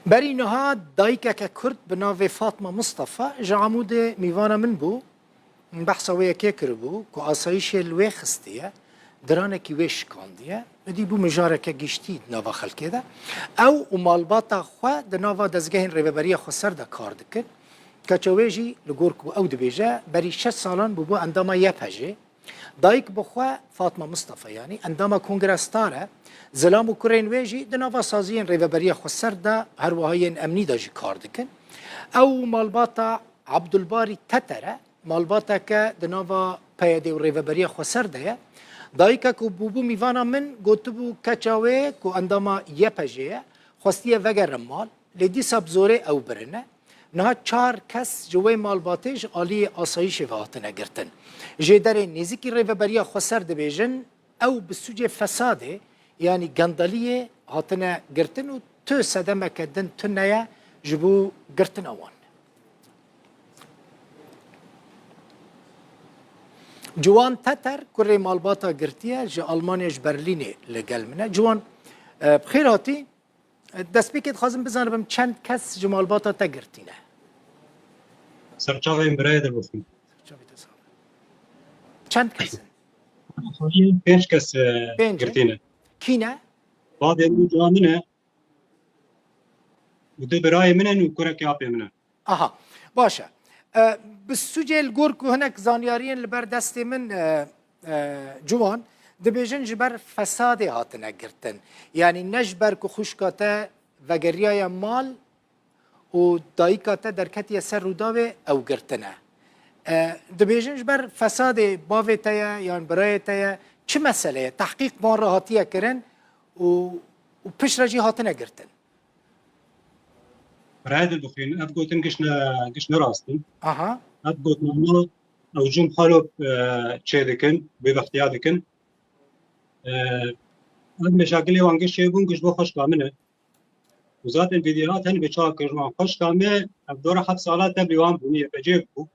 بری نها دایکه که کرد به ناو فاطمه مصطفى جعمود میوانه من بو بحثا ویا که کربو که آسایش الوی خستیه درانه کی وش کاندیه دی بو مجاره که گشتید ناوا خلکه ده او مالباتا خو د ناوا دزگهین ریبری خو سر ده کار دکن کچویجی لگور کو او دبیجه بری 6 سالان بو انداما یپجه دایک بخوا فاطمه مصطفى یعنی انداما کنگرستاره زلام و کرین ویجی د ناوا سازین ریبری خو سر ده هر وهاین امنی ده کار دکن او مالباتا عبدالباری تتره مالباتا که د ناوا پیاده و ریبری خو سر ده دایکه کو بوبو میوانا من گوتبو کچاوه کو انداما یپجه خوستیه وگر مال لیدی سبزوره او برنه نه 4 کس جوی مالباتش عالی آسایش واتنه گرتن جدر نزیکی ریبری خو سر ده بیجن او بسوج فساده یعنی گندلیه هاتنه گرتن و تو صدمه کدن تنه جبو گرتن اوان جوان تتر کره مالباتا گرتیه جه آلمانیش برلینه لگل منه جوان بخیر هاتی دست بیکت خواستم بزنم چند کس جه مالباتا تا گرتینه سرچاوه این برای در بخیم چند کس؟ 5 کس گرتینه کینه؟ بعد این جوان منه و دو برای منه و کرکی آپی منه آها باشه بسوجه الگور که هنک زانیارین لبر دست من جوان دبیجن جبر فساد هاتنه گرتن یعنی نجبر که خوشکاته و گریای مال و دایکاته درکتی سر روداوه او گرتنه دبیجن جبر فساد باوه تایه یعنی برای تایه چه مسئله تحقیق بان را هاتیه کرن و پیش راجی هاتنه گرتن برای در بخیم اب گوتن گشن راستن آها اب گوتن اما او جم خالو چه دکن به وقتیا دکن اب مشاکلی وانگش چه بون گش با خوش کامنه وزات الفيديوهات هن بچا کرمان خوش کامه اب دور 7 سالات تبلیوان بونیه بجیب بو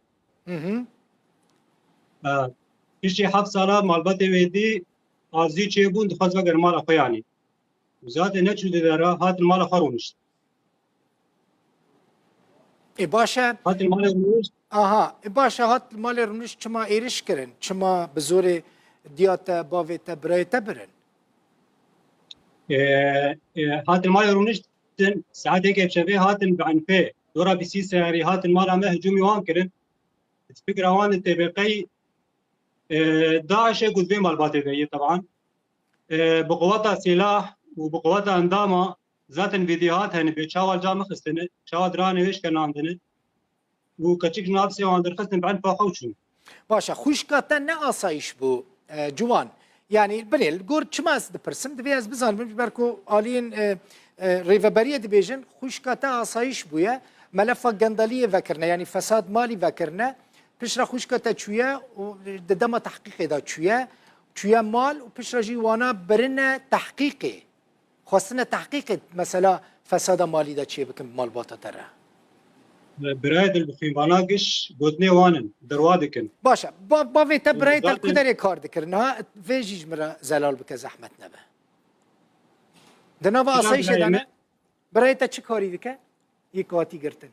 پیشی 7 سالات مالبات ویدی آزی چه بون دخواست وگر مال اخویانی وزات نچو داره هات المال خارونشت ای باشه هات المال رونشت آها باشه هات مال رونش چما ایرش کرن چما بزور دیات باویت برایت برن هات المال رونشت ساعت هيك بشبه هات بعنفه دورا بسي سياري هات المال عم هجومي وان كرن الفكره وان التبقي داعش قد في مالبات ذي طبعا بقوتها سلاح وبقوتها اندامه ذات فيديوهات هن بتشاول جام خستنه شاول درانه ويش كان عندنا وكتشك نابسي وان خستن بعنفه خوشن باشه خوشکاته نه آسایش بو جوان یعنی بله گور چما از دپرسم دوی از بزنم برکو آلین ریوبریه دبیجن خوشکاته آسایش بویه ملفا گندالیه وکرنه یعنی فساد مالی وکرنه پیش را خوشکاته چویه و ددما تحقیق دا چویه مال و پیش را جیوانا برنه تحقیقی خواستن تحقیق مثلا فساد مالی دا چیه بکن مال باتا تره برايد البخيمانا قش قوتني وانن دروادكن باشه با ویتا برايد الكدر کار دکرنها ویجیج مرا زلال بک زحمت نبه دنوا آسایش دانه برايتا چه کاری دکه یک واتی گرتن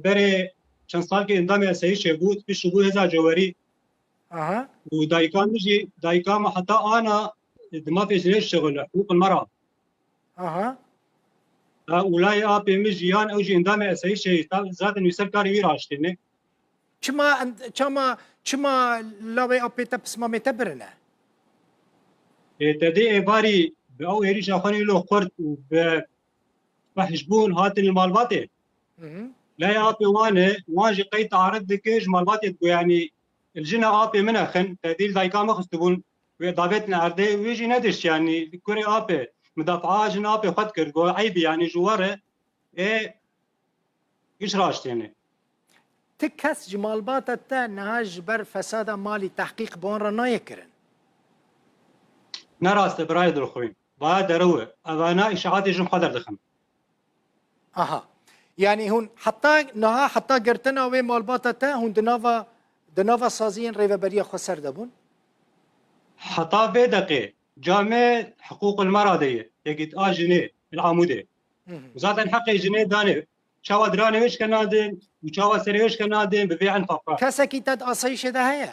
بري چند سال که اندام اسایش بود پیش بود هزار جواری اها و دايكام حتى انا ما في ليش شغل حقوق المرأة اها ولاي ابي مجيان اوجي اندام اسایش زاد نوسر کاری ویراشتنه چما لاوی اپیتا پسما متبرنه تدي باري او ايريش اخوني له خرد بحجبون هات المالباتي لا يا ابي واجي قيت عرض دكيج مالباتي يعني الجنة ابي منها خن تديل دايكام خستبون دابتنا اردي ويجي ندش يعني كوري ابي مدافعه جن ابي خد كرد عيب يعني جواره ايه ايش راشت يعني تكس جمالبات تا نهاج بر فساد مالي تحقيق بون رنا يكرن نراست برايد الخوين بعد روه انا اشاعات جم قدر دخم اها يعني هون حتى قرتنا وي مالبات تا هون دنافا سازين ريفبريه خسر دبون حتى بدقي جامع حقوق المرأة دي يجد اجني العمودي zaten حقی جنه دانه چاوا درانه وش کنادن و چاوا سری وش کنادن به بیان فقط کەسێکی تەت ئاسایشێدا هەیە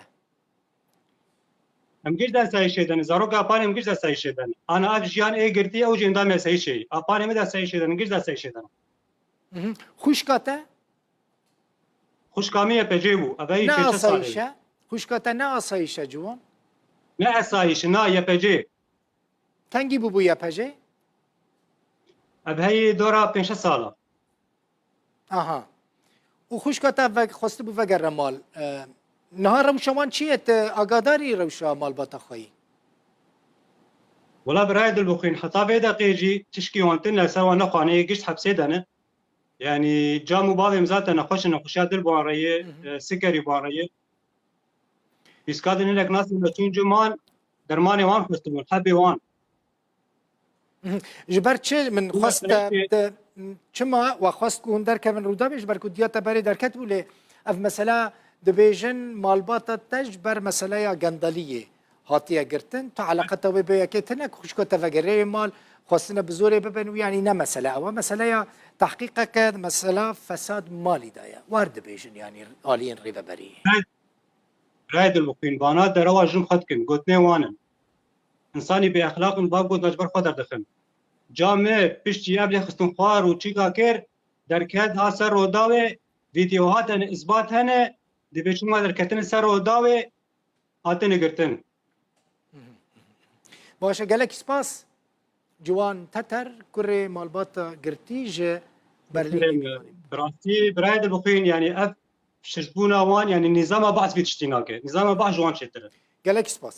ام گیج دست شدن زارو گاپان ام گیج دست شدن انا اف جیان ای گرتی او جندا مسای شی اپان ام دست شدن گیج دست شدن خوشکاتە خوش کامی پجیبو اوی نه چه سالی ئاسایشە خوشکاتە نه ئاسایشە جوان نه اسایش نه ی پجی تەنگی بووبووە پەژێ اب هی دورا 5 سالا ئاها و خوشکاتە خۆست بوو vەگەڕە ماڵ نها ڕەوشەوان چیت ئاگاداری ڕەوشە ماڵباتە خۆی ولا برای دل بخین حتا به دقیقی تشکی وانتن لسوا نخوانه گشت حبسه دنه يعني جامو باوي مزات نخوش نخوشا دل بواريه سكري بواريه بيسكادن لك ناس من تون جمان درماني وان خستمون حبي وان ji ber çi min xwest çima we xwest ku hûn derkevin rûdavê ji ber ku diya te berê derket bû lê ev mesela dibêjin malbata te ji ber meseleya gendaliyê hatiye girtin tu eleqeta wê bêyekê tune ku xwişka te vegereyê mal xwestine bi zorê bibin û yanî ne mesele ew e meseleya tehqîqeke mesela fesad malî de ye war dibêjin yanî aliyên rêveberiyê رايد المقيم بانات دروا جم خدكن قلت وانا انساني باخلاق باب قلت مجبر خدر دخن جامع بيشتي ابلي خستن خوار وتشيكا كير دركات ها سر وداوي فيديوهات ان اثبات هنا دي بيشما دركتن سر وداوي هاتن قرتن باشه gelek spas ciwan teter kurê malbata girtî ji Berlînê براستي برايد المقيم يعني اف شجبونا وان يعني نظام بعض في تشتيناكي نظام بعض جوان شتر gelek spas